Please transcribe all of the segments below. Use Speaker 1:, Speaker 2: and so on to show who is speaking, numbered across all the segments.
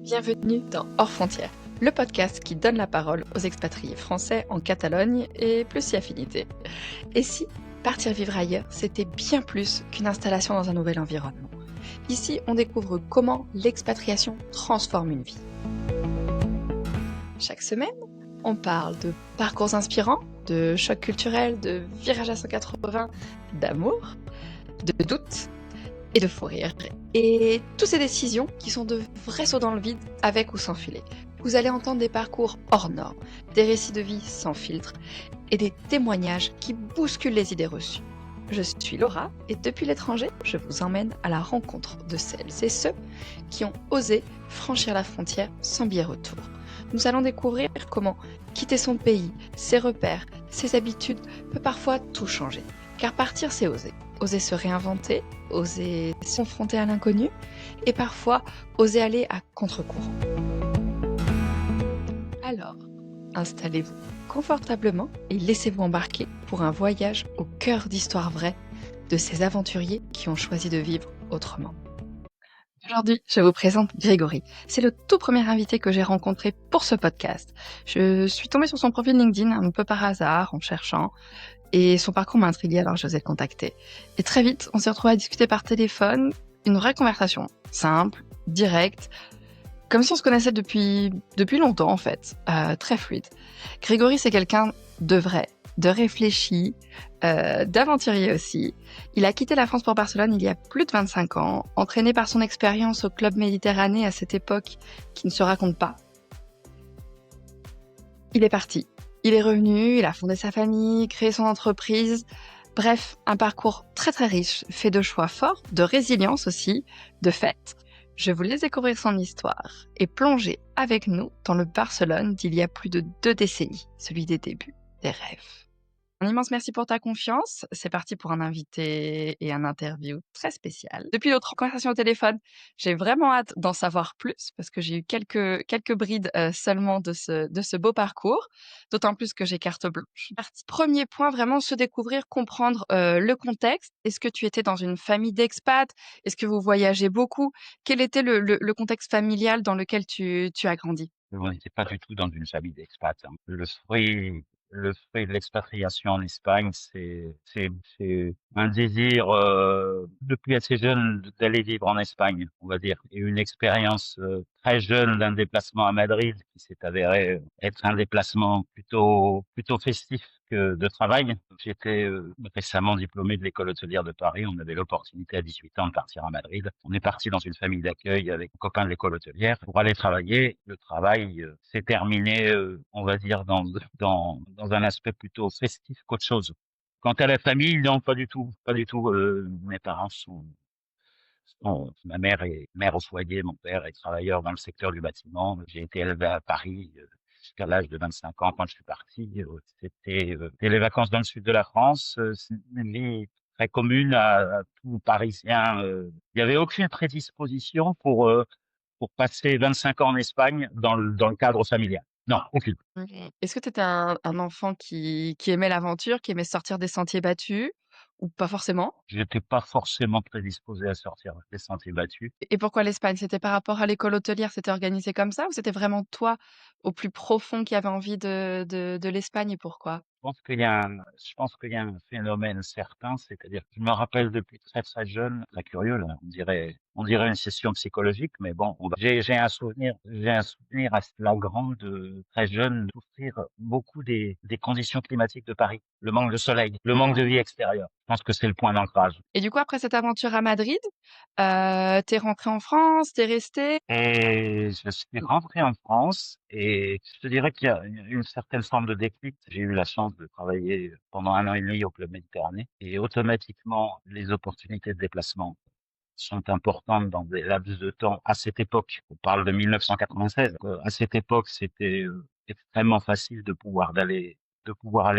Speaker 1: Bienvenue dans Hors Frontières, le podcast qui donne la parole aux expatriés français en Catalogne et plus si affinité. Et si partir vivre ailleurs, c'était bien plus qu'une installation dans un nouvel environnement. Ici, on découvre comment l'expatriation transforme une vie. Chaque semaine, on parle de parcours inspirants, de chocs culturels, de virages à 180, d'amour, de doutes et de fou rire. Et toutes ces décisions qui sont de vrais sauts dans le vide, avec ou sans filet. Vous allez entendre des parcours hors normes, des récits de vie sans filtre et des témoignages qui bousculent les idées reçues. Je suis Laura et depuis l'étranger, je vous emmène à la rencontre de celles et ceux qui ont osé franchir la frontière sans billet retour. Nous allons découvrir comment quitter son pays, ses repères, ses habitudes peut parfois tout changer. Car partir, c'est oser. Oser se réinventer, oser se confronter à l'inconnu et parfois oser aller à contre-courant. Alors, installez-vous confortablement et laissez-vous embarquer pour un voyage au cœur d'histoires vraies de ces aventuriers qui ont choisi de vivre autrement. Aujourd'hui, je vous présente Grégory. C'est le tout premier invité que j'ai rencontré pour ce podcast. Je suis tombée sur son profil LinkedIn un peu par hasard en cherchant. Et son parcours m'a intriguée, alors j'osais le contacter. Et très vite, on s'est retrouvés à discuter par téléphone, une vraie conversation, simple, directe, comme si on se connaissait depuis longtemps en fait, très fluide. Grégory, c'est quelqu'un de vrai, de réfléchi, d'aventurier aussi. Il a quitté la France pour Barcelone il y a plus de 25 ans, entraîné par son expérience au Club Méditerranée à cette époque qui ne se raconte pas. Il est parti. Il est revenu, il a fondé sa famille, créé son entreprise. Bref, un parcours très très riche, fait de choix forts, de résilience aussi, de fêtes. Je vous laisse découvrir son histoire et plonger avec nous dans le Barcelone d'il y a plus de 2 décennies, celui des débuts, des rêves. Un immense merci pour ta confiance. C'est parti pour un invité et un interview très spécial. Depuis notre conversation au téléphone, j'ai vraiment hâte d'en savoir plus parce que j'ai eu quelques brides seulement de ce beau parcours, d'autant plus que j'ai carte blanche. Parti. Premier point, vraiment se découvrir, comprendre le contexte. Est-ce que tu étais dans une famille d'expats? Est-ce que vous voyagez beaucoup? Quel était le contexte familial dans lequel tu as grandi?
Speaker 2: On n'était pas du tout dans une famille d'expats, hein. Le fruit de l'expatriation en Espagne, c'est un désir, depuis assez jeune d'aller vivre en Espagne, on va dire, et une expérience, très jeune d'un déplacement à Madrid qui s'est avéré être un déplacement plutôt festif que de travail. J'étais, récemment diplômé de l'école hôtelière de Paris. On avait l'opportunité à 18 ans de partir à Madrid. On est parti dans une famille d'accueil avec un copain de l'école hôtelière pour aller travailler. Le travail s'est terminé, on va dire, dans un aspect plutôt festif qu'autre chose. Quant à la famille, non, pas du tout, pas du tout. Mes parents ma mère est mère au foyer, mon père est travailleur dans le secteur du bâtiment. J'ai été élevé à Paris jusqu'à l'âge de 25 ans quand je suis parti. C'était les vacances dans le sud de la France. C'est une vie très commune à tout Parisien. Il n'y avait aucune prédisposition pour passer 25 ans en Espagne dans le cadre familial. Non, aucune.
Speaker 1: Mmh. Est-ce que tu étais un enfant qui aimait l'aventure, qui aimait sortir des sentiers battus ou pas forcément?
Speaker 2: J'étais pas forcément prédisposé à sortir des sentiers battus.
Speaker 1: Et pourquoi l'Espagne? C'était par rapport à l'école hôtelière, c'était organisé comme ça ou c'était vraiment toi, au plus profond, qui avait envie de l'Espagne et pourquoi?
Speaker 2: Je pense qu'il y a un phénomène certain, c'est-à-dire que je me rappelle depuis très très jeune, très curieux là, on dirait une session psychologique, mais bon, j'ai un souvenir assez flagrant de très jeune de souffrir beaucoup des conditions climatiques de Paris, le manque de soleil, le manque de vie extérieure. Je pense que c'est le point d'ancrage.
Speaker 1: Et du coup, après cette aventure à Madrid, tu rentré en France, t'es resté?
Speaker 2: Et je suis rentré en France et je te dirais qu'il y a une certaine forme de déclic. J'ai eu la chance de travailler pendant 1 an et demi au Club Méditerranée et automatiquement, les opportunités de déplacement sont importantes dans des laps de temps. À cette époque, on parle de 1996. À cette époque, c'était extrêmement facile de pouvoir aller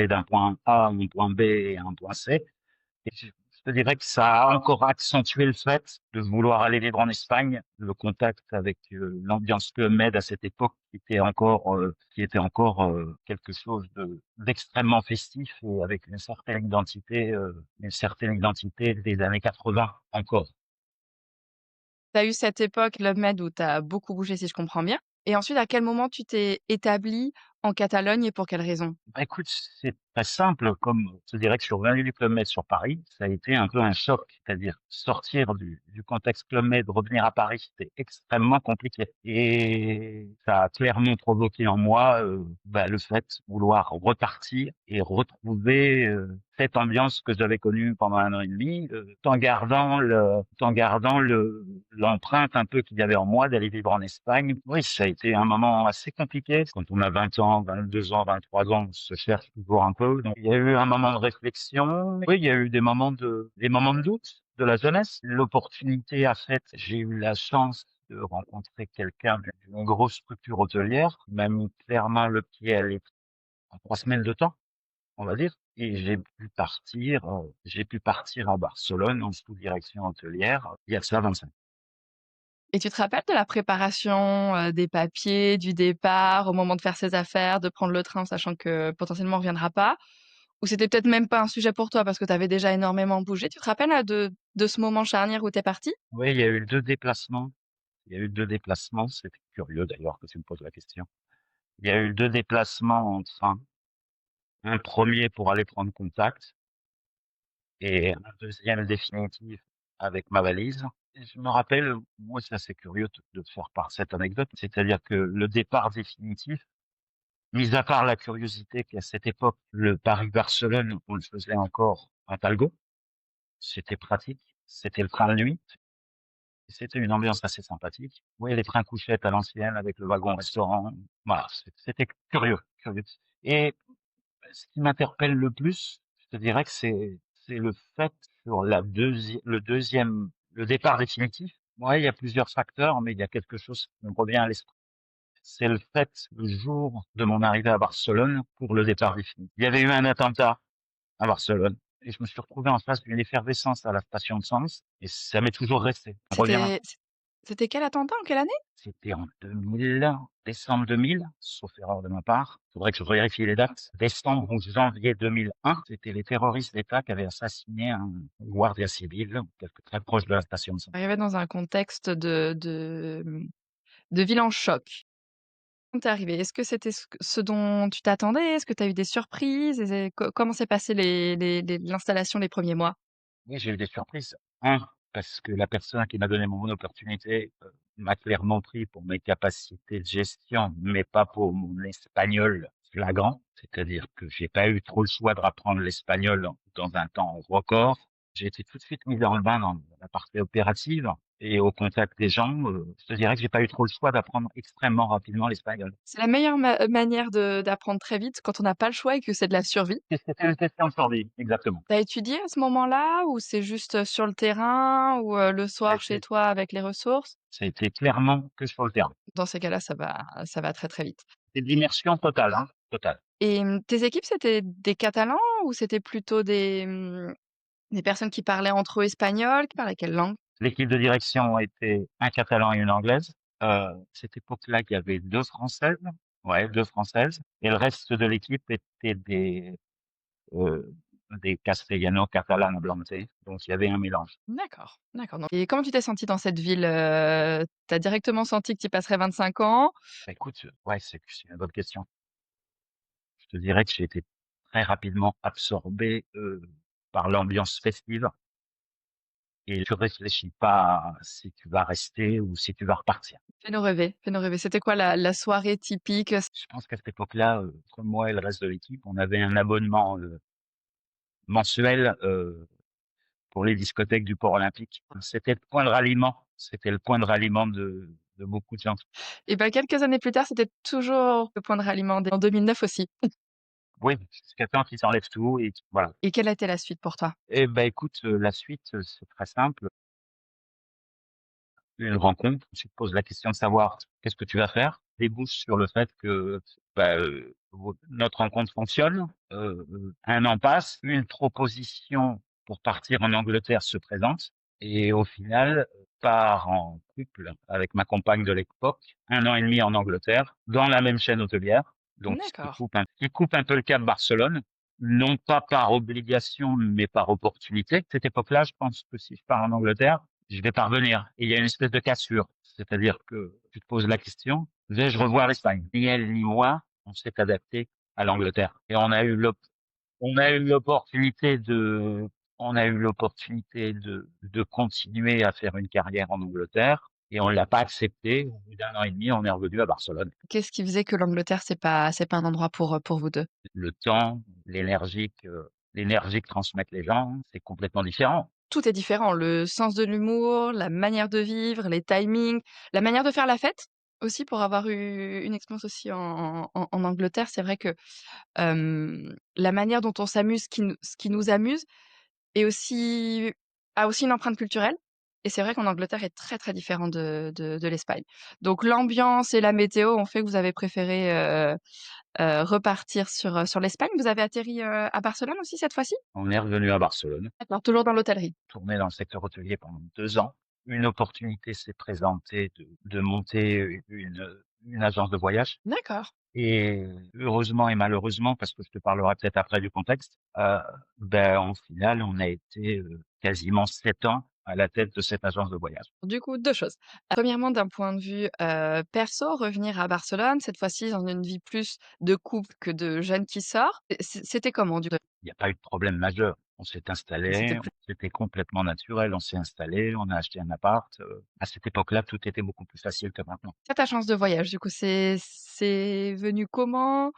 Speaker 2: d'un point A à un point B et à un point C. Et je te dirais que ça a encore accentué le fait de vouloir aller vivre en Espagne. Le contact avec l'ambiance Club Med à cette époque qui était encore quelque chose d'extrêmement festif et avec une certaine identité des années 80 encore.
Speaker 1: Tu as eu cette époque Club Med où tu as beaucoup bougé si je comprends bien et ensuite à quel moment tu t'es établi en Catalogne et pour quelles raisons?
Speaker 2: Bah, écoute, c'est très simple, comme je te dirais que sur 28 kilomètres sur Paris, ça a été un peu un choc. C'est-à-dire sortir du contexte Club Med, revenir à Paris, c'était extrêmement compliqué. Et ça a clairement provoqué en moi, bah, le fait de vouloir repartir et retrouver, cette ambiance que j'avais connue pendant 1 an et demi, tout en gardant l'empreinte un peu qu'il y avait en moi d'aller vivre en Espagne. Oui, ça a été un moment assez compliqué. Quand on a 20 ans, 22 ans, 23 ans, on se cherche toujours un peu. Donc, il y a eu un moment de réflexion. Oui, il y a eu des moments de doute de la jeunesse. L'opportunité a fait, j'ai eu la chance de rencontrer quelqu'un d'une grosse structure hôtelière, qui m'a mis clairement le pied à l'étrier en 3 semaines de temps, on va dire. Et j'ai pu partir à Barcelone en sous-direction hôtelière il y a de ça 25.
Speaker 1: Et tu te rappelles de la préparation, des papiers, du départ, au moment de faire ses affaires, de prendre le train, sachant que potentiellement on reviendra pas? Ou c'était peut-être même pas un sujet pour toi parce que tu avais déjà énormément bougé? Tu te rappelles là de ce moment charnière où tu es parti?
Speaker 2: Oui, il y a eu 2 déplacements. Il y a eu 2 déplacements. C'était curieux d'ailleurs que tu me poses la question. Il y a eu 2 déplacements en train. Un premier pour aller prendre contact et un deuxième définitif avec ma valise. Et je me rappelle, moi c'est assez curieux de te faire part cette anecdote, c'est-à-dire que le départ définitif, mis à part la curiosité qu'à cette époque, le Paris-Barcelone, on le faisait encore à Talgo, c'était pratique, c'était le train de nuit, et c'était une ambiance assez sympathique. Oui, les trains couchettes à l'ancienne avec le wagon restaurant, voilà, c'était curieux, curieux. Et ce qui m'interpelle le plus, je te dirais que c'est le fait sur le départ définitif. Ouais, il y a plusieurs facteurs, mais il y a quelque chose qui me revient à l'esprit. C'est le fait, le jour de mon arrivée à Barcelone pour le départ définitif. Il y avait eu un attentat à Barcelone et je me suis retrouvé en face d'une effervescence à la station de Sens et ça m'est toujours resté. Ça revient.
Speaker 1: C'était quel attentat? En quelle année?
Speaker 2: C'était en 2000, décembre 2000, sauf erreur de ma part. Faudrait que je vérifie les dates. Décembre ou janvier 2001, c'était les terroristes d'État qui avaient assassiné un guardia civil, très proche de la station de Sens.
Speaker 1: Arrivait dans un contexte de ville en choc. Quand tu es arrivé, est-ce que c'était ce dont tu t'attendais? Est-ce que tu as eu des surprises? Et comment s'est passé l'installation les premiers mois?
Speaker 2: Oui, j'ai eu des surprises. Un, parce que la personne qui m'a donné mon opportunité m'a clairement pris pour mes capacités de gestion, mais pas pour mon espagnol flagrant. C'est-à-dire que j'ai pas eu trop le choix de rapprendre l'espagnol dans un temps record. J'ai été tout de suite mis dans le bain dans la partie opérative et au contact des gens. Je te dirais que j'ai pas eu trop le choix d'apprendre extrêmement rapidement l'espagnol.
Speaker 1: C'est la meilleure manière d'apprendre très vite quand on n'a pas le choix et que c'est de la survie.
Speaker 2: C'était une question de survie, exactement.
Speaker 1: Tu as étudié à ce moment-là ou c'est juste, sur le terrain ou, le
Speaker 2: Ça a
Speaker 1: soir chez
Speaker 2: été,
Speaker 1: toi avec les ressources?
Speaker 2: ça a été clairement que sur le terrain.
Speaker 1: Dans ces cas-là, ça va très, très vite.
Speaker 2: C'est de l'immersion totale, hein, totale.
Speaker 1: Et tes équipes, c'était des Catalans ou c'était plutôt des personnes qui parlaient entre eux espagnol? Qui parlaient quelle langue?
Speaker 2: L'équipe de direction était un Catalan et une Anglaise. Cette époque-là, il y avait 2 Françaises, ouais, 2 Françaises, et le reste de l'équipe était des castellano-catalanes hablantes. Donc il y avait un mélange.
Speaker 1: D'accord, d'accord, donc et comment tu t'es sentie dans cette ville? Tu as directement senti que tu y passerais 25 ans?
Speaker 2: Bah, écoute, ouais, c'est une bonne question. Je te dirais que j'ai été très rapidement absorbé, par l'ambiance festive et tu réfléchis pas à si tu vas rester ou si tu vas repartir.
Speaker 1: Fais-nous rêver, fais-nous rêver. C'était quoi la soirée typique?
Speaker 2: Je pense qu'à cette époque-là, entre moi et le reste de l'équipe, on avait un abonnement, mensuel, pour les discothèques du port olympique. C'était le point de ralliement. C'était le point de ralliement de beaucoup de gens.
Speaker 1: Et bah, quelques années plus tard, c'était toujours le point de ralliement en 2009 aussi.
Speaker 2: Oui, jusqu'à temps qu'ils enlèvent tout et voilà.
Speaker 1: Et quelle a été la suite pour toi?
Speaker 2: Et ben écoute, la suite, c'est très simple. Une rencontre, tu te poses la question de savoir qu'est-ce que tu vas faire, débouche sur le fait que, bah, notre rencontre fonctionne, un an passe, une proposition pour partir en Angleterre se présente et au final, part en couple avec ma compagne de l'époque, 1 an et demi en Angleterre, dans la même chaîne hôtelière, donc
Speaker 1: D'accord.
Speaker 2: ce qui coupe un peu le cap Barcelone, non pas par obligation, mais par opportunité. Cette époque-là, je pense que si je pars en Angleterre, je vais parvenir. Et il y a une espèce de cassure. C'est-à-dire que tu te poses la question, vais-je revoir l'Espagne? Ni elle ni moi, on s'est adapté à l'Angleterre. Et on a eu l'opportunité de, on a eu l'opportunité de continuer à faire une carrière en Angleterre et on l'a pas accepté. Au bout d'un an et demi, on est revenu à Barcelone.
Speaker 1: Qu'est-ce qui faisait que l'Angleterre, c'est pas un endroit pour vous 2?
Speaker 2: Le temps, l'énergie que transmettent les gens, c'est complètement différent.
Speaker 1: Tout est différent, le sens de l'humour, la manière de vivre, les timings, la manière de faire la fête aussi pour avoir eu une expérience aussi en Angleterre. C'est vrai que, la manière dont on s'amuse, ce qui nous amuse est aussi a aussi une empreinte culturelle et c'est vrai qu'en Angleterre est très, très différent de l'Espagne. Donc l'ambiance et la météo ont fait que vous avez préféré, repartir sur l'Espagne. Vous avez atterri, à Barcelone aussi cette fois-ci?
Speaker 2: On est revenu à Barcelone,
Speaker 1: D'accord, toujours dans l'hôtellerie?
Speaker 2: tourné dans le secteur hôtelier pendant 2 ans. Une opportunité s'est présentée de monter une agence de voyage.
Speaker 1: D'accord.
Speaker 2: Et heureusement et malheureusement, parce que je te parlerai peut-être après du contexte, en final, on a été, quasiment 7 ans à la tête de cette agence de voyage.
Speaker 1: Du coup, 2 choses. Premièrement, d'un point de vue, perso, revenir à Barcelone, cette fois-ci dans une vie plus de couple que de jeune qui sort, c'était comment du coup?
Speaker 2: Il n'y a pas eu de problème majeur. On s'est
Speaker 1: C'était
Speaker 2: installé,
Speaker 1: plus
Speaker 2: c'était complètement naturel, on s'est installé, on a acheté un appart, à cette époque-là, tout était beaucoup plus facile que maintenant.
Speaker 1: cette agence de voyage, du coup, c'est venu comment?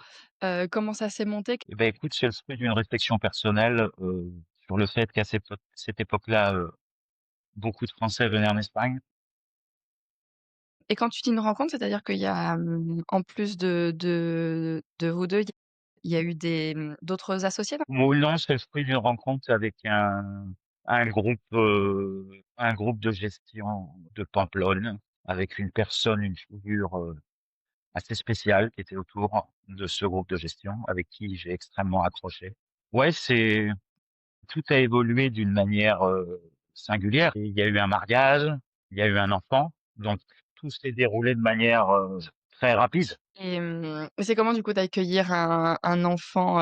Speaker 1: Comment ça s'est monté?
Speaker 2: Eh ben, écoute, c'est le fruit d'une réflexion personnelle, sur le fait qu'à cette époque-là, beaucoup de Français venaient en Espagne.
Speaker 1: Et quand tu dis une rencontre, c'est-à-dire qu'il y a, en plus de vous 2, il y a eu d'autres associés, non?
Speaker 2: Non, c'est le fruit d'une rencontre avec un groupe de gestion de Pamplonne, avec une personne, une figure, assez spéciale qui était autour de ce groupe de gestion, avec qui j'ai extrêmement accroché. Ouais, tout a évolué d'une manière, singulière. Et il y a eu un mariage, il y a eu un enfant, donc tout s'est déroulé de manière, très rapide.
Speaker 1: Et c'est comment du coup d'accueillir un enfant,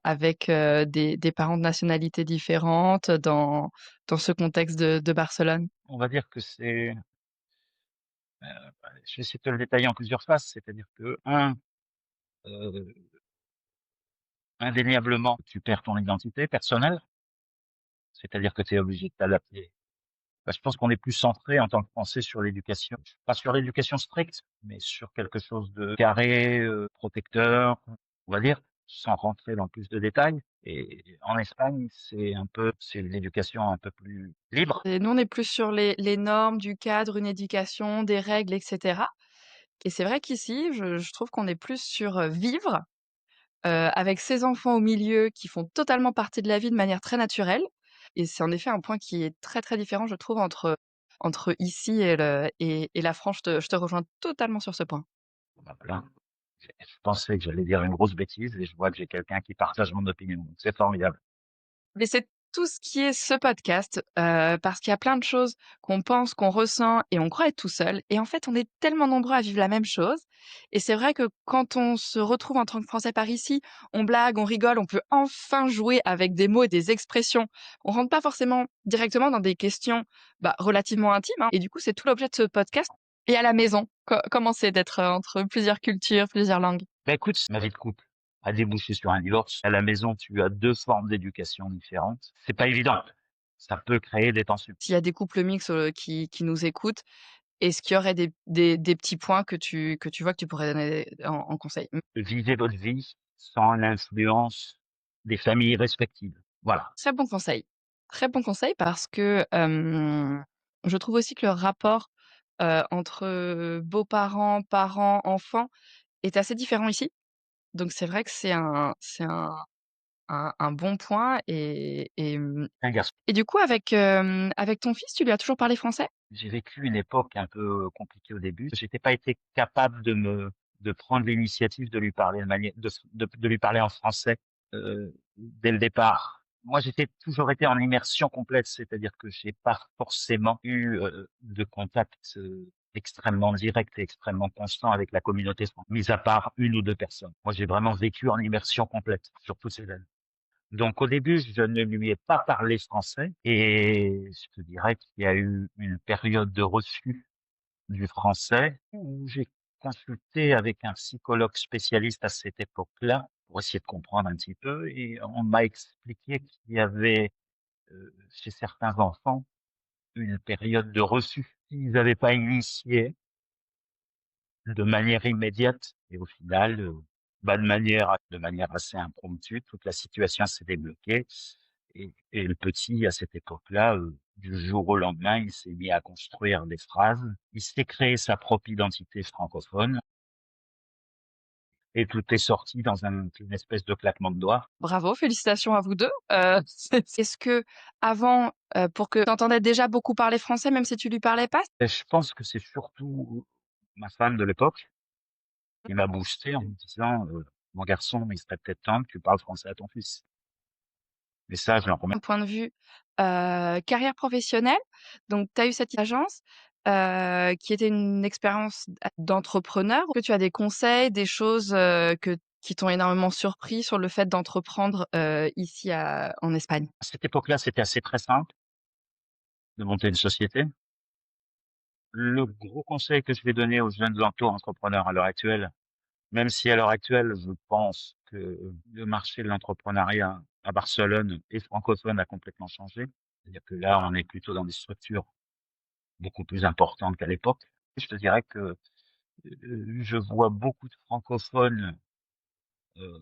Speaker 1: avec, des parents de nationalités différentes dans ce contexte de Barcelone?
Speaker 2: On va dire que je vais essayer de te le détailler en plusieurs phases, c'est-à-dire que heu indéniablement, tu perds ton identité personnelle, c'est-à-dire que tu es obligé de t'adapter. Bah, je pense qu'on est plus centré en tant que Français sur l'éducation, pas sur l'éducation stricte, mais sur quelque chose de carré, protecteur, on va dire, sans rentrer dans plus de détails. Et en Espagne, c'est une éducation un peu plus libre.
Speaker 1: Et nous, on est plus sur les normes du cadre, une éducation, des règles et cetera. Et c'est vrai qu'ici, je trouve qu'on est plus sur, vivre, avec ses enfants au milieu qui font totalement partie de la vie de manière très naturelle. Et c'est en effet un point qui est très, très différent, je trouve, entre ici et la France. Je te rejoins totalement sur ce point.
Speaker 2: Bah, voilà. Je pensais que j'allais dire une grosse bêtise et je vois que j'ai quelqu'un qui partage mon opinion. Donc c'est formidable.
Speaker 1: Mais c'est tout ce qui est ce podcast, parce qu'il y a plein de choses qu'on pense, qu'on ressent et on croit être tout seul et en fait, on est tellement nombreux à vivre la même chose et c'est vrai que quand on se retrouve en tant que Français par ici, on blague, on rigole, on peut enfin jouer avec des mots et des expressions. On rentre pas forcément directement dans des questions, bah, relativement intimes, hein, et du coup, c'est tout l'objet de ce podcast. Et à la maison, comment c'est d'être, entre plusieurs cultures, plusieurs langues?
Speaker 2: Bah, écoute, ma vie de couple a débouché sur un divorce. À la maison, tu as 2 formes d'éducation différentes. C'est pas évident. Ça peut créer des tensions.
Speaker 1: S'il y a des couples mixtes, qui nous écoutent, est-ce qu'il y aurait des petits points que tu vois que tu pourrais donner en conseil? Mmh.
Speaker 2: Vivez votre vie sans l'influence des familles respectives. Voilà.
Speaker 1: Très bon conseil. Très bon conseil parce que, je trouve aussi que le rapport, entre beaux-parents, parents, enfants est assez différent ici. Donc c'est vrai que c'est un bon point
Speaker 2: Un garçon.
Speaker 1: et du coup avec ton fils, tu lui as toujours parlé français?
Speaker 2: J'ai vécu une époque un peu compliquée au début. J'étais pas été capable de prendre l'initiative de lui parler de manière de lui parler en français, dès le départ. Moi, j'étais toujours été en immersion complète, c'est-à-dire que j'ai pas forcément eu, de contact, extrêmement direct et extrêmement constant avec la communauté, mis à part une ou 2 personnes. Moi, j'ai vraiment vécu en immersion complète sur toutes ces années. Donc au début, je ne lui ai pas parlé français et je te dirais qu'il y a eu une période de refus du français où j'ai consulté avec un psychologue spécialiste à cette époque-là pour essayer de comprendre un petit peu et on m'a expliqué qu'il y avait, chez certains enfants, une période de refus. S'ils n'avaient pas initié de manière immédiate et au final, de manière assez impromptue, toute la situation s'est débloquée et le petit, à cette époque-là, du jour au lendemain, il s'est mis à construire des phrases. Il s'est créé sa propre identité francophone et tout est sorti dans une espèce de claquement de doigts.
Speaker 1: Bravo, félicitations à vous 2. Est-ce qu'avant, pour que tu entendais déjà beaucoup parler français, même si tu lui parlais pas?
Speaker 2: Et je pense que c'est surtout ma femme de l'époque qui m'a boosté en me disant, «Mon garçon, il serait peut-être temps que tu parles français à ton fils». Et ça, je l'en remercie.
Speaker 1: D'un point de vue, carrière professionnelle, donc tu as eu cette agence, qui était une expérience d'entrepreneur. Est-ce que tu as des conseils, des choses, qui t'ont énormément surpris sur le fait d'entreprendre, ici en Espagne?
Speaker 2: À cette époque-là, c'était assez très simple de monter une société. Le gros conseil que je vais donner aux jeunes auto-entrepreneurs à l'heure actuelle, même si à l'heure actuelle, je pense que le marché de l'entrepreneuriat à Barcelone et francophone a complètement changé. C'est-à-dire que là, on est plutôt dans des structures beaucoup plus importantes qu'à l'époque. Je te dirais que je vois beaucoup de francophones euh,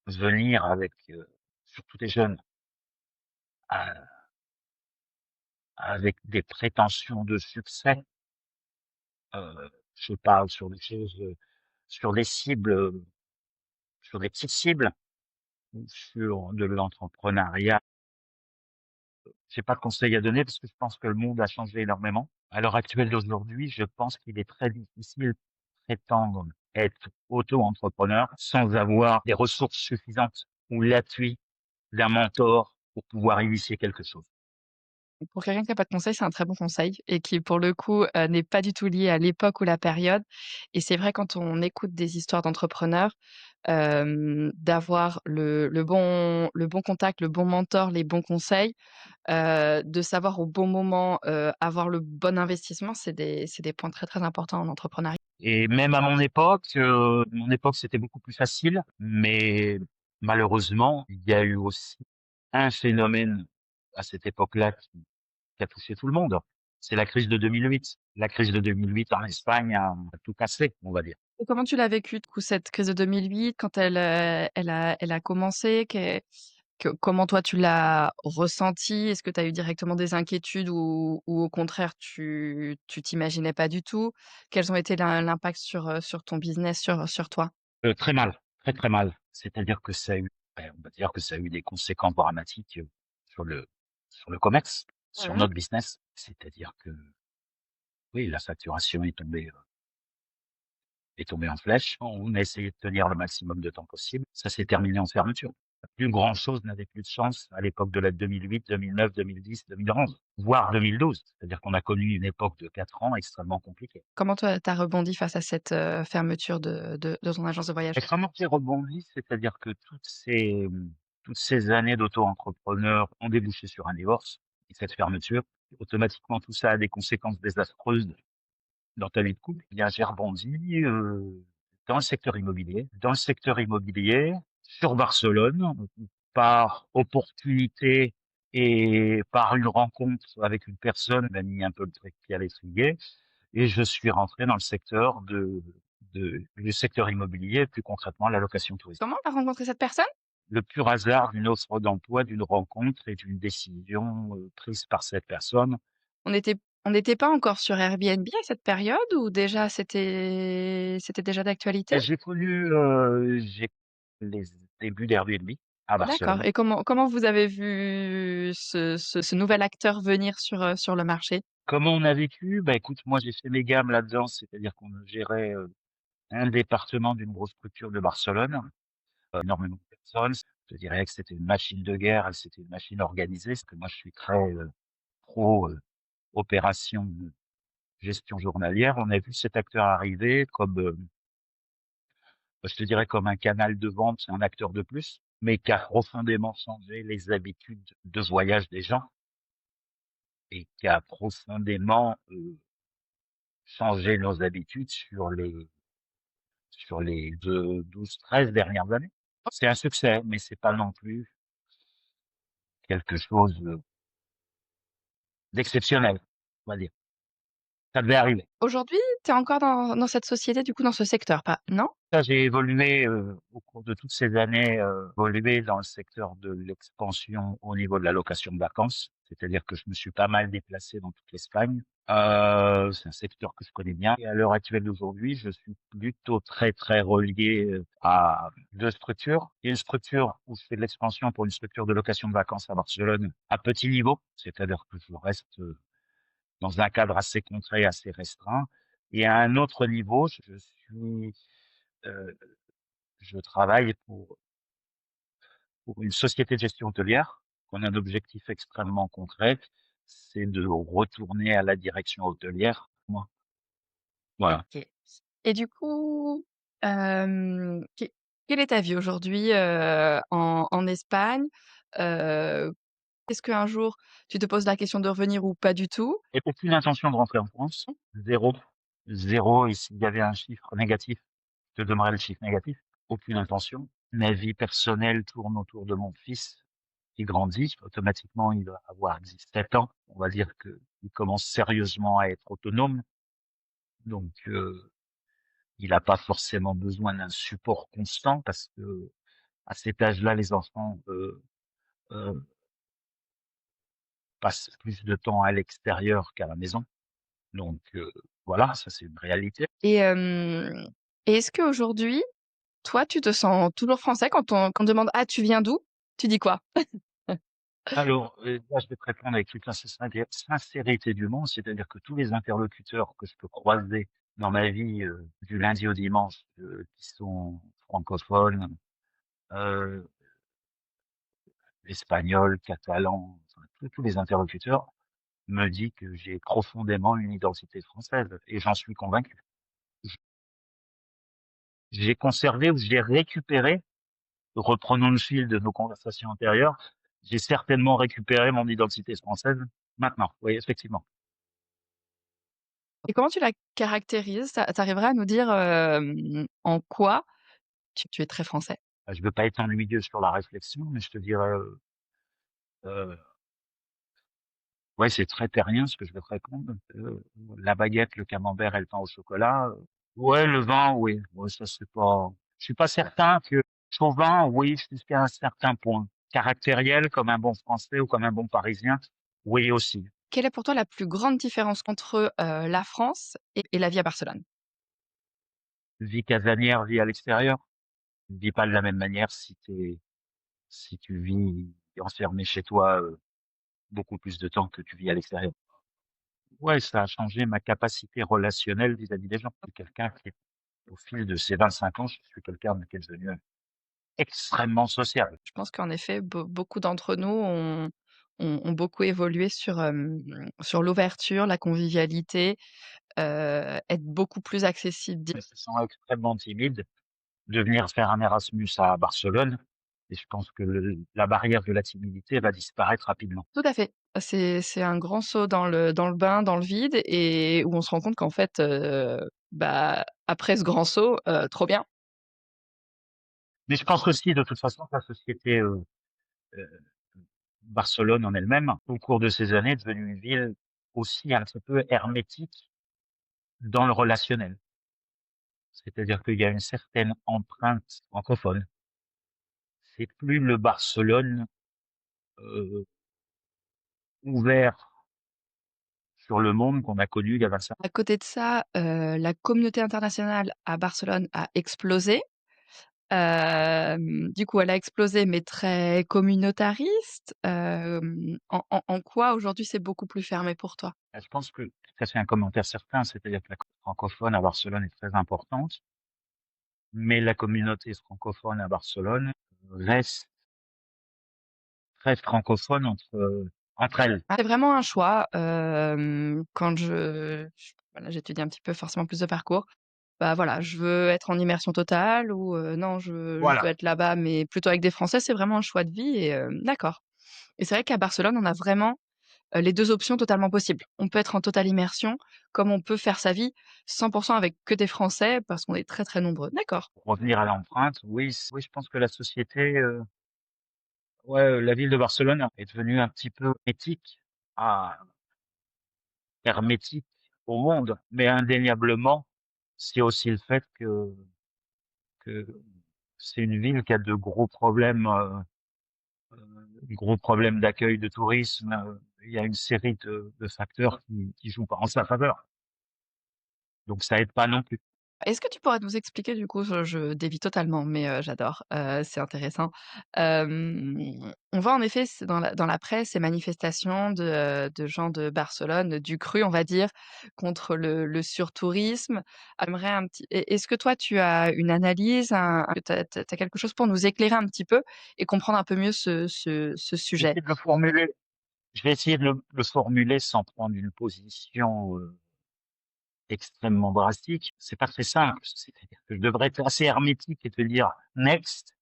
Speaker 2: venir avec, surtout des jeunes, à- avec des prétentions de succès. Je parle sur des choses, sur des cibles, sur des petites cibles, ou sur de l'entrepreneuriat. J'ai pas de conseils à donner parce que je pense que le monde a changé énormément. À l'heure actuelle d'aujourd'hui, je pense qu'il est très difficile de prétendre être auto-entrepreneur sans avoir des ressources suffisantes ou l'appui d'un mentor pour pouvoir initier quelque chose.
Speaker 1: Pour quelqu'un qui a pas de conseil, c'est un très bon conseil et qui, pour le coup, n'est pas du tout lié à l'époque ou la période et c'est vrai quand on écoute des histoires d'entrepreneurs, d'avoir le bon contact, le bon mentor, les bons conseils, de savoir au bon moment, avoir le bon investissement, c'est des points très, très importants en entrepreneuriat.
Speaker 2: Et même à mon époque, c'était beaucoup plus facile, mais malheureusement, il y a eu aussi un phénomène à cette époque-là qui a touché tout le monde. C'est la crise de 2008. La crise de 2008 en Espagne a tout cassé, on va dire.
Speaker 1: Et comment tu l'as vécu, du coup, cette crise de 2008 quand elle a commencé? Comment toi tu l'as ressenti? Est-ce que tu as eu directement des inquiétudes ou au contraire tu t'imaginais pas du tout? Quels ont été l'impact sur ton business, sur toi?
Speaker 2: Très mal, très, très mal. C'est-à-dire que ça a eu, on va dire que ça a eu des conséquences dramatiques sur le, sur le commerce, sur
Speaker 1: Mmh.
Speaker 2: notre business. C'est-à-dire que, oui, la facturation est tombée en flèche. On a essayé de tenir le maximum de temps possible. Ça s'est terminé en fermeture. Plus grand chose n'avait plus de chance à l'époque de la 2008, 2009, 2010, 2011, voire 2012. C'est-à-dire qu'on a connu une époque de 4 ans extrêmement compliquée.
Speaker 1: Comment toi tu as rebondi face à cette, fermeture de ton agence de voyage?
Speaker 2: Et comment j'ai rebondi? C'est-à-dire que toutes ces années d'auto-entrepreneur ont débouché sur un divorce et cette fermeture. Automatiquement, tout ça a des conséquences désastreuses dans ta vie de couple. Eh bien, j'ai rebondi, dans le secteur immobilier. Dans le secteur immobilier, sur Barcelone, par opportunité et par une rencontre avec une personne m'a mis un peu le pied à l'étrier et je suis rentré dans le secteur du secteur immobilier, plus concrètement la location touristique.
Speaker 1: Comment tu as rencontré cette personne?
Speaker 2: Le pur hasard d'une offre d'emploi, d'une rencontre et d'une décision, prise par cette personne.
Speaker 1: On était on n'était pas encore sur Airbnb à cette période ou déjà c'était déjà d'actualité?
Speaker 2: Et j'ai les débuts d'Airbnb à
Speaker 1: D'accord
Speaker 2: Barcelone.
Speaker 1: et comment vous avez vu ce nouvel acteur venir sur le marché?
Speaker 2: Comment on a vécu? Bah, écoute, moi, j'ai fait mes gammes là-dedans, c'est-à-dire qu'on gérait, un département d'une grosse structure de Barcelone, énormément de personnes. Je dirais que c'était une machine de guerre, c'était une machine organisée, parce que moi, je suis très, pro, opération, gestion journalière. On a vu cet acteur arriver comme, je te dirais comme un canal de vente, un acteur de plus. mais qui a profondément changé les habitudes de voyage des gens et qui a profondément changé nos habitudes sur les 12-13 dernières années. C'est un succès, mais c'est pas non plus quelque chose d'exceptionnel, on va dire. Ça devait arriver.
Speaker 1: Aujourd'hui, tu es encore dans cette société, du coup, dans ce secteur, pas non?
Speaker 2: Ça, j'ai évolué au cours de toutes ces années, évolué dans le secteur de l'expansion au niveau de la location de vacances. C'est-à-dire que je me suis pas mal déplacé dans toute l'Espagne. C'est un secteur que je connais bien. Et à l'heure actuelle d'aujourd'hui, je suis plutôt très, très relié à deux structures. Il y a une structure où je fais de l'expansion pour une structure de location de vacances à Barcelone à petit niveau. C'est-à-dire que je reste dans un cadre assez contraint, assez restreint. Et à un autre niveau, euh, je travaille pour une société de gestion hôtelière. On a un objectif extrêmement concret, c'est de retourner à la direction hôtelière. Moi, voilà.
Speaker 1: OK. Et du coup, quelle est ta vie aujourd'hui, en Espagne? Heu, Est-ce qu'un jour tu te poses la question de revenir ou pas du tout?
Speaker 2: Et aucune intention de rentrer en France. Zéro, zéro. Et s'il y avait un chiffre négatif, je te donnerais le chiffre négatif. Aucune intention. Ma vie personnelle tourne autour de mon fils qui grandit. Automatiquement, il va avoir 17 ans. On va dire qu'il commence sérieusement à être autonome. Donc, il n'a pas forcément besoin d'un support constant parce que à cet âge-là, les enfants euh, passent plus de temps à l'extérieur qu'à la maison. Donc voilà, ça c'est une réalité.
Speaker 1: Et et est-ce qu'aujourd'hui, toi, tu te sens toujours français quand on demande: «Ah, tu viens d'où?» Tu dis quoi?
Speaker 2: Alors, là, je vais te répondre avec toute la sincérité du monde, c'est-à-dire que tous les interlocuteurs que je peux croiser dans ma vie du lundi au dimanche, qui sont francophones, euh, espagnols, catalans, enfin, tous les interlocuteurs me dit que j'ai profondément une identité française et j'en suis convaincu. J- J'ai conservé ou j'ai récupéré, reprenons le fil de nos conversations antérieures, j'ai certainement récupéré mon identité française maintenant. Oui, effectivement.
Speaker 1: Et comment tu la caractérises? Tu arriverais à nous dire, en quoi tu es très français?
Speaker 2: Je veux pas être ennuyeux sur la réflexion, mais je te dirais, euh, ouais, c'est très terrien ce que je vais te répondre. La baguette, le camembert et le pain au chocolat. Ouais, le vin, oui. Ouais, ça c'est pas. Je suis pas certain que au vin, oui, jusqu'à un certain point. Caractériel, comme un bon Français ou comme un bon Parisien, oui aussi.
Speaker 1: Quelle est pour toi la plus grande différence entre, la France et la vie à Barcelone?
Speaker 2: Vie casanière, vie à l'extérieur. Tu ne vis pas de la même manière si tu vis enfermé chez toi beaucoup plus de temps que tu vis à l'extérieur. Ouais, ça a changé ma capacité relationnelle vis-à-vis des gens. Je suis quelqu'un qui, au fil de ces 25 ans, je suis quelqu'un qui est devenu extrêmement social.
Speaker 1: Je pense qu'en effet, beaucoup d'entre nous ont beaucoup évolué sur l'ouverture, la convivialité, être beaucoup plus accessible.
Speaker 2: Je me sens extrêmement timide de venir faire un Erasmus à Barcelone et je pense que la barrière de la timidité va disparaître rapidement.
Speaker 1: Tout à fait. C'est un grand saut dans le bain, dans le vide et où on se rend compte qu'en fait, bah, après ce grand saut, trop bien.
Speaker 2: Mais je pense aussi, de toute façon, que la société euh, Barcelone en elle-même, au cours de ces années, est devenue une ville aussi un petit peu hermétique dans le relationnel. C'est-à-dire qu'il y a une certaine empreinte francophone. C'est plus le Barcelone euh, ouvert sur le monde qu'on a connu il y a 25 ans.
Speaker 1: À côté de ça, la communauté internationale à Barcelone a explosé. Du coup, elle a explosé, mais très communautariste. En quoi aujourd'hui c'est beaucoup plus fermé pour toi?
Speaker 2: Je pense que ça c'est un commentaire certain, c'est-à-dire que la communauté francophone à Barcelone est très importante, mais la communauté francophone à Barcelone reste très francophone entre elles.
Speaker 1: C'est vraiment un choix, quand voilà, j'étudie un petit peu forcément plus de parcours. bah, voilà, je veux être en immersion totale ou non, je veux
Speaker 2: Voilà.
Speaker 1: être là-bas, mais plutôt avec des Français, c'est vraiment un choix de vie et d'accord. Et c'est vrai qu'à Barcelone, on a vraiment, les 2 options totalement possibles. On peut être en totale immersion, comme on peut faire sa vie 100 avec que des Français parce qu'on est très, très nombreux. D'accord.
Speaker 2: Pour revenir à l'empreinte, oui, oui, je pense que la société, ouais, la ville de Barcelone est devenue un petit peu à hermétique au monde, mais indéniablement, c'est aussi le fait que c'est une ville qui a de gros problèmes d'accueil de tourisme. Il y a une série de facteurs qui jouent pas en sa faveur. Donc ça aide pas non plus.
Speaker 1: Est-ce que tu pourrais nous expliquer du coup, je dévie totalement, mais j'adore, c'est intéressant. On voit en effet c'est dans la presse ces manifestations de gens de Barcelone, du cru on va dire, contre le surtourisme. J'aimerais un petit est-ce que toi tu as une analyse, tu as quelque chose pour nous éclairer un petit peu et comprendre un peu mieux ce
Speaker 2: Je vais
Speaker 1: sujet?
Speaker 2: essayer de le formuler je vais essayer de le formuler sans prendre une position, extrêmement drastique. C'est pas très simple. C'est-à-dire que je devrais être assez hermétique et te dire: «Next»,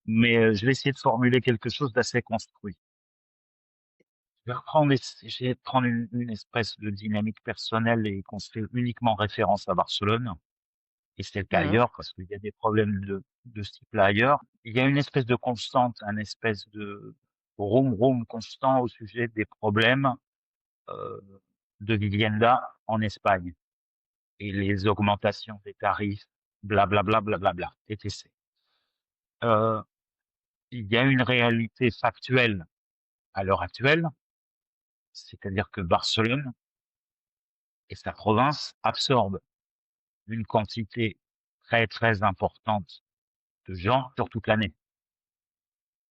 Speaker 2: mais, je vais essayer de formuler quelque chose d'assez construit. Je vais prendre une espèce de dynamique personnelle et qu'on se fait uniquement référence à Barcelone, et c'est le cas
Speaker 1: Mmh.
Speaker 2: ailleurs parce qu'il y a des problèmes de ce type-là ailleurs. Il y a une espèce de constante, un espèce de roum constant au sujet des problèmes, heu, de vivienda en Espagne et les augmentations des tarifs, blablabla, blablabla, etc. Heu, il y a une réalité factuelle à l'heure actuelle, c'est-à-dire que Barcelone et sa province absorbent une quantité très, très importante de gens sur toute l'année.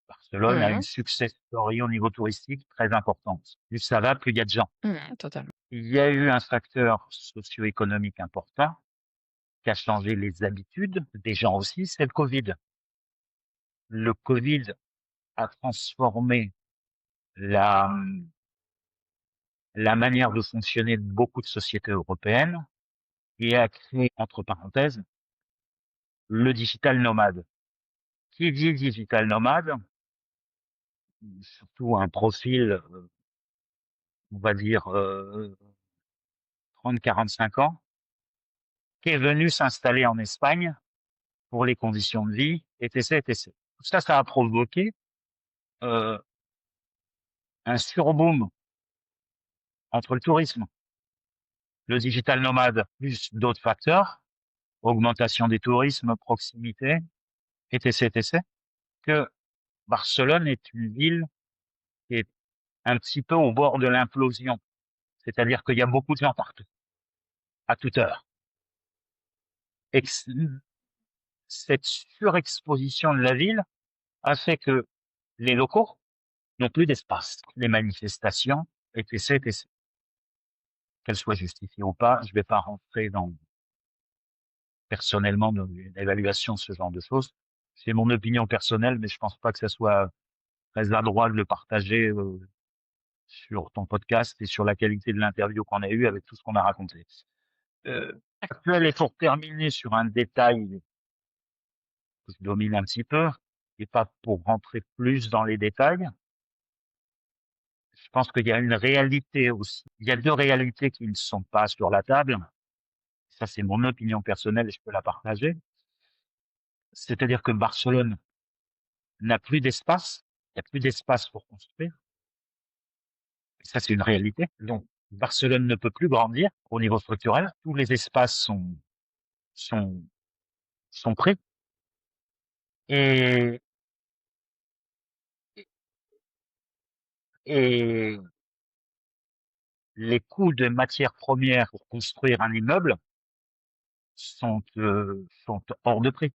Speaker 2: Barcelone a une
Speaker 1: Mmh.
Speaker 2: success story au niveau touristique très importante. Plus ça va, plus il y a de gens.
Speaker 1: Mmh, totalement.
Speaker 2: Il y a eu un facteur socio-économique important qui a changé les habitudes des gens aussi, c'est le Covid. Le Covid a transformé la, la manière de fonctionner de beaucoup de sociétés européennes et a créé, entre parenthèses, le digital nomade. Qui dit digital nomade, surtout un profil, on va dire, 30-45 ans, qui est venu s'installer en Espagne pour les conditions de vie, etc., etc. Tout ça, ça a provoqué euh, un surboom entre le tourisme, le digital nomade, plus d'autres facteurs, augmentation des tourismes, proximité, etc., etc., que Barcelone est une ville qui est un petit peu au bord de l'implosion. C'est-à-dire qu'il y a beaucoup de gens partout, à toute heure. Ex- Cette surexposition de la ville a fait que les locaux n'ont plus d'espace. Les manifestations, etc., etc., qu'elles soient justifiées ou pas, je ne vais pas rentrer personnellement dans une évaluation de ce genre de choses. C'est mon opinion personnelle, mais je pense pas que ça soit très adroit de le partager sur ton podcast et sur la qualité de l'interview qu'on a eue avec tout ce qu'on a raconté. Actuel, et pour terminer sur un détail que je domine un petit peu, et pas pour rentrer plus dans les détails, je pense qu'il y a une réalité aussi. Il y a deux réalités qui ne sont pas sur la table. Ça, c'est mon opinion personnelle et je peux la partager. C'est-à-dire que Barcelone n'a plus d'espace. Il n'y a plus d'espace pour construire. Et ça, c'est une réalité. Donc, Barcelone ne peut plus grandir au niveau structurel. Tous les espaces sont, sont pris. Et, et les coûts de matières premières pour construire un immeuble sont hors de prix.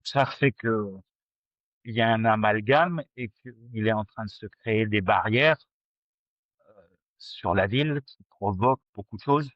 Speaker 2: Ça fait que il y a un amalgame et qu'il est en train de se créer des barrières sur la ville qui provoquent beaucoup de choses.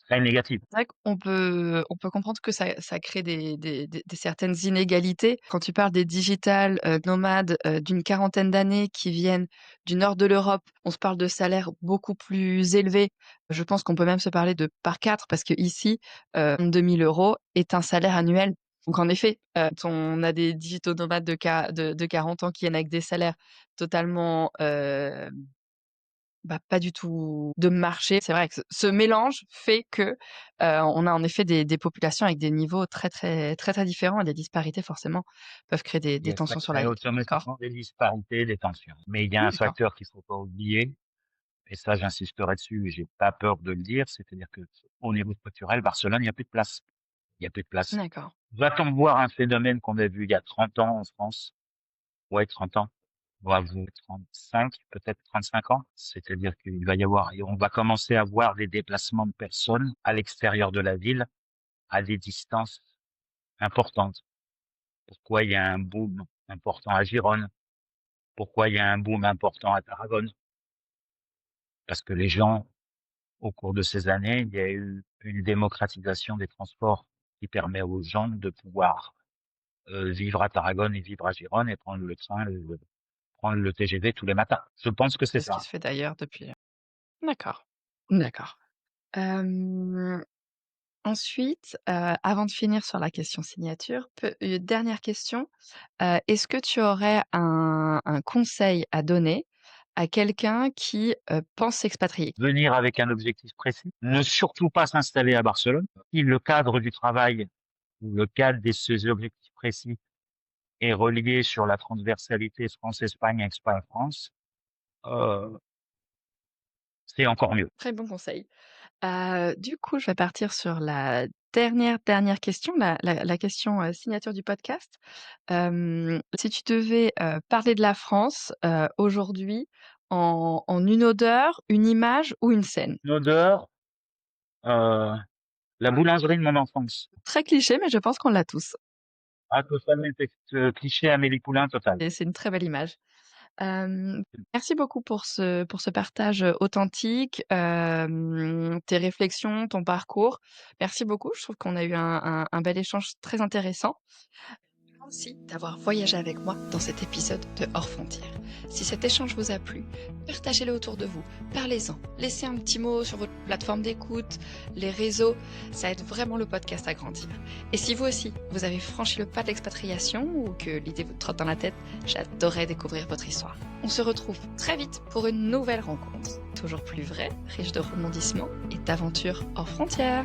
Speaker 2: très négative.
Speaker 1: C'est vrai qu'on peut comprendre que ça crée des certaines inégalités. Quand tu parles des digital, nomades, d'une quarantaine d'années qui viennent du nord de l'Europe, on se parle de salaires beaucoup plus élevés. Je pense qu'on peut même se parler de par 4 parce qu'ici, 2 000 € est un salaire annuel. Donc en effet, on a des digitaux nomades de 40 ans qui viennent avec des salaires totalement, pas du tout de marché. C'est vrai que ce mélange fait que, on a en effet des populations avec des niveaux très, très, très, très différents et des disparités forcément peuvent créer des
Speaker 2: Et ça
Speaker 1: tensions sur la
Speaker 2: crée
Speaker 1: vie. D'accord.
Speaker 2: automatiquement des disparités, des tensions. Mais il y a un
Speaker 1: D'accord.
Speaker 2: facteur qu'il faut pas oublier, et ça j'insisterai dessus et j'ai pas peur de le dire, c'est-à-dire que au niveau structurel, Barcelone, il y a plus de place. Il y a plus de place.
Speaker 1: D'accord.
Speaker 2: Va-t-on voir un phénomène qu'on a vu il y a 30 ans en France? Ouais, 30 ans. Voire 35, peut-être 35 ans. C'est-à-dire qu'il va y avoir, et on va commencer à voir des déplacements de personnes à l'extérieur de la ville à des distances importantes. Pourquoi il y a un boom important à Gérone? Pourquoi il y a un boom important à Tarragone? Parce que les gens, au cours de ces années, il y a eu une démocratisation des transports qui permet aux gens de pouvoir vivre à Tarragone et vivre à Gérone et prendre le train, prendre le TGV tous les matins. Je pense que c'est
Speaker 1: C'est ce qui
Speaker 2: ça.
Speaker 1: se fait d'ailleurs depuis, d'accord. D'accord. Hem, ensuite, avant de finir sur la question signature, dernière question, est-ce que tu aurais un conseil à donner à quelqu'un qui, pense s'expatrier?
Speaker 2: Venir avec un objectif précis, ne surtout pas s'installer à Barcelone. Si le cadre du travail ou le cadre de ces objectifs précis est relié sur la transversalité France-Espagne, Espagne-France, euh, c'est encore mieux.
Speaker 1: Très bon conseil. Du coup, je vais partir sur la dernière question, la question, signature du podcast. Si tu devais, parler de la France, aujourd'hui en une odeur, une image ou une scène?
Speaker 2: L'odeur, euh, la boulangerie de mon enfance.
Speaker 1: Très cliché, mais je pense qu'on l'a tous
Speaker 2: Ah, totalement, cliché Amélie Poulain total.
Speaker 1: et c'est une très belle image. Hem, merci beaucoup pour ce partage, authentique, tes réflexions, ton parcours. Merci beaucoup, je trouve qu'on a eu un bel échange très intéressant. Merci d'avoir voyagé avec moi dans cet épisode de Hors Frontières. Si cet échange vous a plu, partagez-le autour de vous, parlez-en, laissez un petit mot sur votre plateforme d'écoute, les réseaux, ça aide vraiment le podcast à grandir. Et si vous aussi, vous avez franchi le pas de l'expatriation ou que l'idée vous trotte dans la tête, j'adorerais découvrir votre histoire. On se retrouve très vite pour une nouvelle rencontre, toujours plus vraie, riche de rebondissements et d'aventures hors frontières.